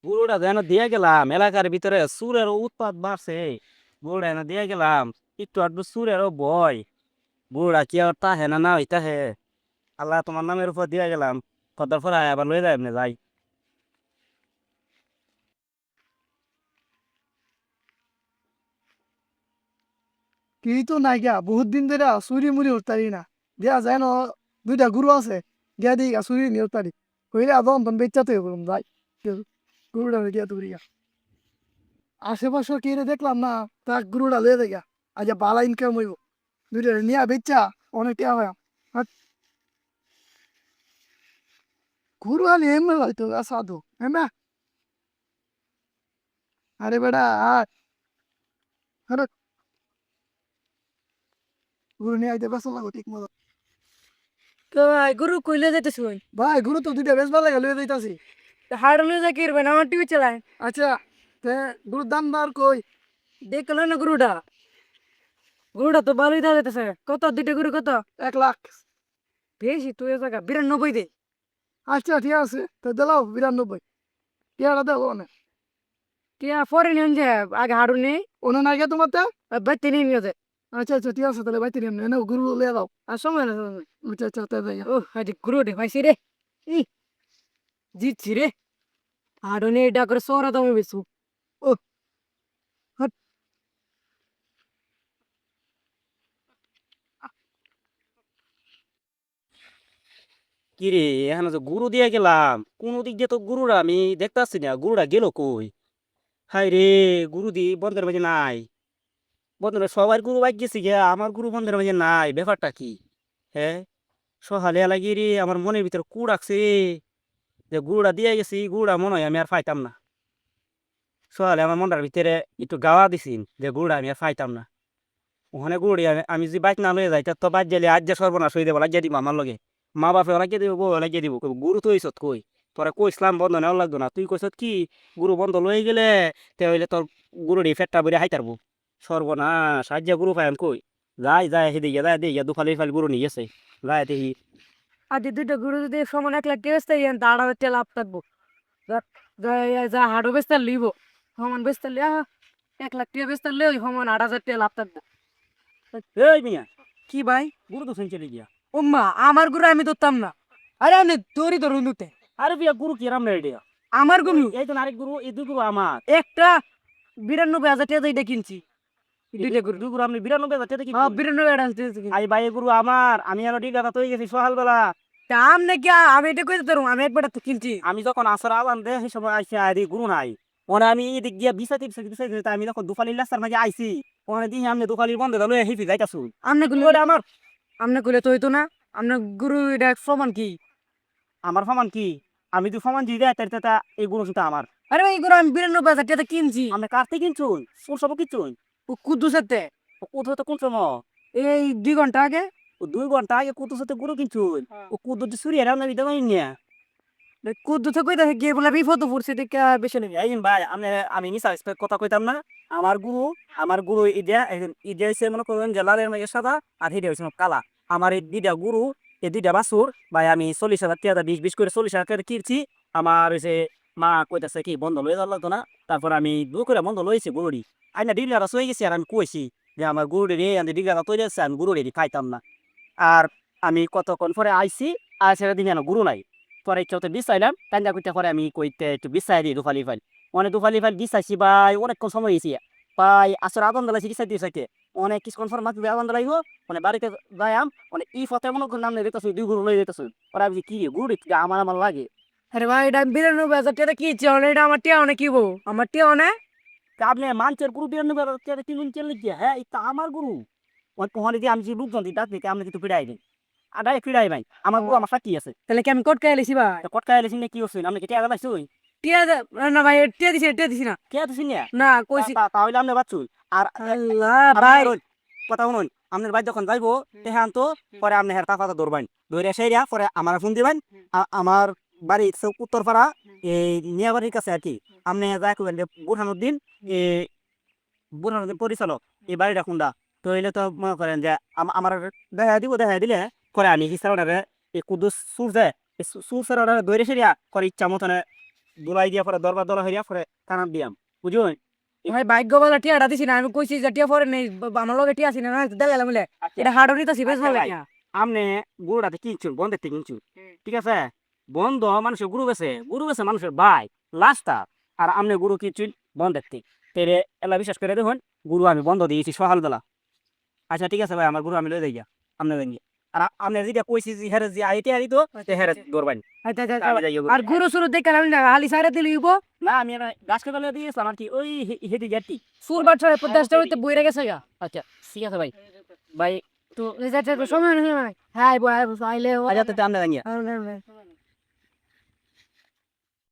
গরুটা যেন দিয়ে গেলাম এলাকার ভিতরে সুরের উৎপাত বাড়ছে। গরুটা এনে দিয়ে গেলাম, একটু আধটু সুরেরও ভয়। গরুটা কি আর তাহে না না হইতা হে। আল্লাহ তোমার নামের উপর দিয়ে গেলাম, কত পর আবার লয়ে যাই এমনি যাই। কি তো নাই গা বহুত দিন ধরে চুরি মুড়ি উঠতারি না দিয়া যায় ন দুইটা গুরু আছে দিয়া দিই গা চুরি নিয়ে উঠতারি কইলে আদম তন বেচ্চা তো করুন যাই গুরুটা দিয়া তুরি গা আশেপাশে কি রে দেখলাম না তা গুরুটা লয়ে দেয় গা আজ বালা ইনকাম হইব দুইটা নিয়া বেচ্চা অনেক টিয়া হয় হাট, গুরু আলি এমনি হয়তো সাধু হ্যাঁ আরে বেটা আর আরে গুরু নিয়ে আইতে বেসন লাগো ঠিক মতো তো গরু কইলে যাইতেছ কই? ভাই গুরু তো দুইটা বেশ ভালো লয়ে যাইতাছি হাড়লে যা কি করবেন আমার টিভি চালায়। আচ্ছা তে গুরুর দাম বার কই দেখলো না গরুটা? গরুটা তো ভালোই দেওয়া যাইতেছে। কত দুইটা গরু কত? 1 লাখ বেশি তুই এ জায়গা 92 দে। আচ্ছা ঠিক আছে তো দিলাও 92 টিয়াটা দেবো না টিয়া পরে নিন যে আগে হাড়ু নেই ওনে নাই গে তোমার তে? বাইতে নিয়ে নিয়ে যায়। আচ্ছা আচ্ছা ঠিক আছে তাহলে বাইতে নিয়ে এনে গুরু লিয়ে দাও আর সময় না সময় নাই। আচ্ছা আচ্ছা তাই যাই ও আজ গরু রে ভাইছি রে। ই জিতছি রে। হাড়ু নেই এটা করে সোরা দামে বেশু। ও হট। কি রে, এখানে যে গরু দিয়ে গেলাম, কোন দিক দিয়ে তো গরুরা আমি দেখতাছি না, গরুরা গেল কই? হাই রে, গরু দি বন্ধের মাঝে নাই। বন্ধুরা সবার গরু বাইক গেছি গিয়া, আমার গরু বন্ধের মাঝে নাই, ব্যাপারটা কি? হ্যাঁ, সহালে লাগি রে, আমার মনের ভিতরে কু রাখছে যে গরুটা দিয়ে গেছি, গরুটা মনে হয় আমি আর পাইতাম না। সহালে আমার মনটার ভিতরে একটু গাওয়া দিছি যে গরুটা আমি আর পাইতাম না। ওখানে গরুটি আমি যদি বাইক না লয়ে যাই, তো বাইক গেলে আজ যে সর্বনাশ হয়ে দেবো, লাগিয়ে দিব আমার লগে। মা বাপে লাগিয়ে দিব, বউ লাগিয়ে দিব, কইবো, গরু তো হইছত কই? তোরা কইসলাম বন্ধ নেওয়া লাগতো না, তুই কইছত কি গরু বন্ধ লয়ে গেলে তে হইলে তোর গরুটি ফেটটা বেড়ে হাইতারবো। সর্বনাশ, আজ যে গরু পাইন কই? যাই যাই সেদিকে যাই দেখি দুফালি ফালি গরু নিয়ে গেছে। যাই দেখি। আজ দুইটা গরু যদি সমান 1 লাখ টাকা বেচতে যান দাঁড়া হচ্ছে লাভ থাকবো। যা যা হাড়ু বেচতে লিব সমান বেচতে লিয়া 1 লাখ টাকা বেচতে লিয়ে সমান 8,000 টাকা লাভ থাকবো। এই মিয়া, কি ভাই? গরু তো শুনছে গিয়া। উম্মা আমার গরু আমি ধরতাম না। আরে আপনি তোরই ধরুন দুতে আরে বিয়া, গরু কি রাম রে? আমার গরু এই তো আরেক গরু, এই দুই গরু আমার। একটা 92,000 টাকা দিয়ে এটা কিনছি। দুইটা গরু দুই গরু আপনি 92,000 টাকা হ্যাঁ কিনছেন? 92 অ্যাডভান্স দিয়েছি কিনছি। আই ভাই, এই গরু আমার, আমি আরো ডিগাটা তৈরি গেছি সকালবেলা। দাম নাকি আমি এটা কইতে পারবো আমি একবার তো কিনছি। আমি যখন আসর আজান দে সেই সময় আইসি আরি গুরু নাই। ওনে আমি এদিক গিয়া বিছাইতে বিছাইতে বিছাইতে আমি যখন দুফালি রাস্তার মাঝে আইছি, ওনে দিই আমি দুফালির বন্ধে লয়ে হিপি যাইতাছু। আমনে তুই গুলো ওটা আমার, আমনে কইলে তো হইতো না। আমনে গরু এটা সমান কি? আমার সমান কি? আমি তুই সমান দিয়ে দেয় তা এই গরু সুতা আমার। আরে ভাই এই গরু আমি 92,000 টাকা দিয়ে কিনছি। আমি কার থেকে কিনছুন? কোন সব কিনছুন? ও কুদ্দুস সাথে ও কোথাও তো কোন সময়? এই 2 ঘন্টা আগে। ও 2 ঘন্টা আগে কুতুর সাথে গরু কিনছুন? ও কুতুর তো চুরি এরাও না দিতে পারি না। কুদ্দুসে কইতা গিয়ে বলে বিপদ পড়ছে দেখে বেশি নেবে। এই ভাই, আমি মিশা কথা কইতাম না। আমার গুরু, আমার গুরু ইডিয়া ইডিয়া হইছে মনে করেন যে লালের মাঝে সাদা, আর হিডিয়া হইছে কালা। আমার এই দুইটা গুরু, এই দুইটা বাছুর ভাই আমি 40,000 টাকা 20 করে 40,000 টাকা কিনছি। আমার হইছে মা কইতাছে কি বন্ধ লয়ে যাওয়ার লাগতো না। তারপর আমি দু করে বন্ধ লইছি গরুড়ি। আইনা ডিলারা সয়ে গেছি, আর আমি কইছি যে আমার গরুড়ি রে আমি ডিলারা তৈরি আছে, আমি গরুড়ি খাইতাম না। আর আমি কতক্ষণ পরে আইছি, আর সেটা দিন গুরু নাই। পরে ইচ্ছা হতে বিচাইলাম, কান্দা কইতে পরে আমি কইতে একটু বিচাই দিই দুফালি ফাইল। অনেক দুফালি ফাইল বিচাইছি ভাই, অনেকক্ষণ সময় হয়েছি। ভাই আসর আদন দালাইছি বিচাইতে বিচাইতে অনেক কিছুক্ষণ পর মাত্র আদন দালাইব। মানে বাড়িতে যাইয়াম, মানে ই ফতে মনে করেন নাম দিতেছ দুই গরু লই দিতেছ। পরে আমি কি গুড়ি আমার আমার লাগে। আরে ভাই এটা আমি 92,000 টাকা কিনছি এটা আমার টিয়া অনেক কিবো আমার টিয়া অনেক। তা আপনি মানুষের গুরু দিয়ে নেবে কিনুন চেলে গিয়া, হ্যাঁ এটা আমার গুরু। ওই কোহানি দিয়ে আমি যে লোকজন দিই ডাক দিতে আপনি কিন্তু ফিরাই দিন। আর ডাইরেক্ট ফিরাই ভাই, আমার গুরু আমার সাথী আছে। তাহলে কি আমি কোট খাই লিছি ভাই? কটকায় এলেছি না কি করছেন আপনি? কেটে আগে লাগছুন? টিয়া না ভাই টিয়া দিছি না। কে আছেন না? না কইছি। তাহলে আপনি বাচ্চুন। আর আল্লাহ আর ভাই কথা শুনুন, আপনার ভাই যখন যাইবো তেহান তো পরে আপনি হের টাকা ধরবেন, ধরে সেইরা পরে আমার ফোন দিবেন। আমার বাড়ি উত্তরপাড়া, এই নিয়া বাড়ির কাছে আর কি। আপনি যা করবেন যে বুরহানুদ্দিন, এই বুরহানুদ্দিন পরিচালক, এই বাড়িটা কোনটা? তো হইলে তো মনে করেন যে আমার দেখা দিব, দেখা দিলে পরে আমি হিসাব এই কুদ্দুস সুর যায়, সুর স্যার ধরে সেরিয়া করে ইচ্ছা মতনে দুলাই দিয়া পরে দরবার দলা হইয়া পরে কানাম দিয়াম বুঝুন ভাই ভাগ্য বলে টিয়াটা দিছি না আমি কইছি যে টিয়া পরে নেই আমার লগে টিয়া আছে না দেখালাম বলে এটা হাড়ও নিতেছি বেশ ভালো আচ্ছা ভাই। আমনে গরুটাতে কিনছুন বন্ধের থেকে কিনছুন ঠিক আছে বন্ধ মানুষের গরু বেছে মানুষের ভাই লাস্টটা আর আমনে গরু কিনছুন বন্ধের থেকে তেরে এলা বিশ্বাস করে দেখুন গরু আমি বন্ধ দিয়েছি সকালবেলা আচ্ছা ঠিক আছে ভাই আমার গরু আমি লই যাই আমনে লই গিয়া আর আপনি যেটা কইছি যে হেরে যে আইতে আইতো তে হেরে দৌড়বাইন আচ্ছা, আচ্ছা, আমি যাই আর গুরু সুরু দেখালাম না হালি সাইরে দিলি ইব না আমি আর গাছ কাটালে দিয়েছিলাম আর কি ওই হেঁটে যাচ্ছি সুর বাচ্চা 50টা হইতে বইরে গেছে গা আচ্ছা ঠিক আছে ভাই ভাই তো রেজাল্টের সময় নেই হ্যাঁ বই আইলে আচ্ছা তো আমরা জানিয়া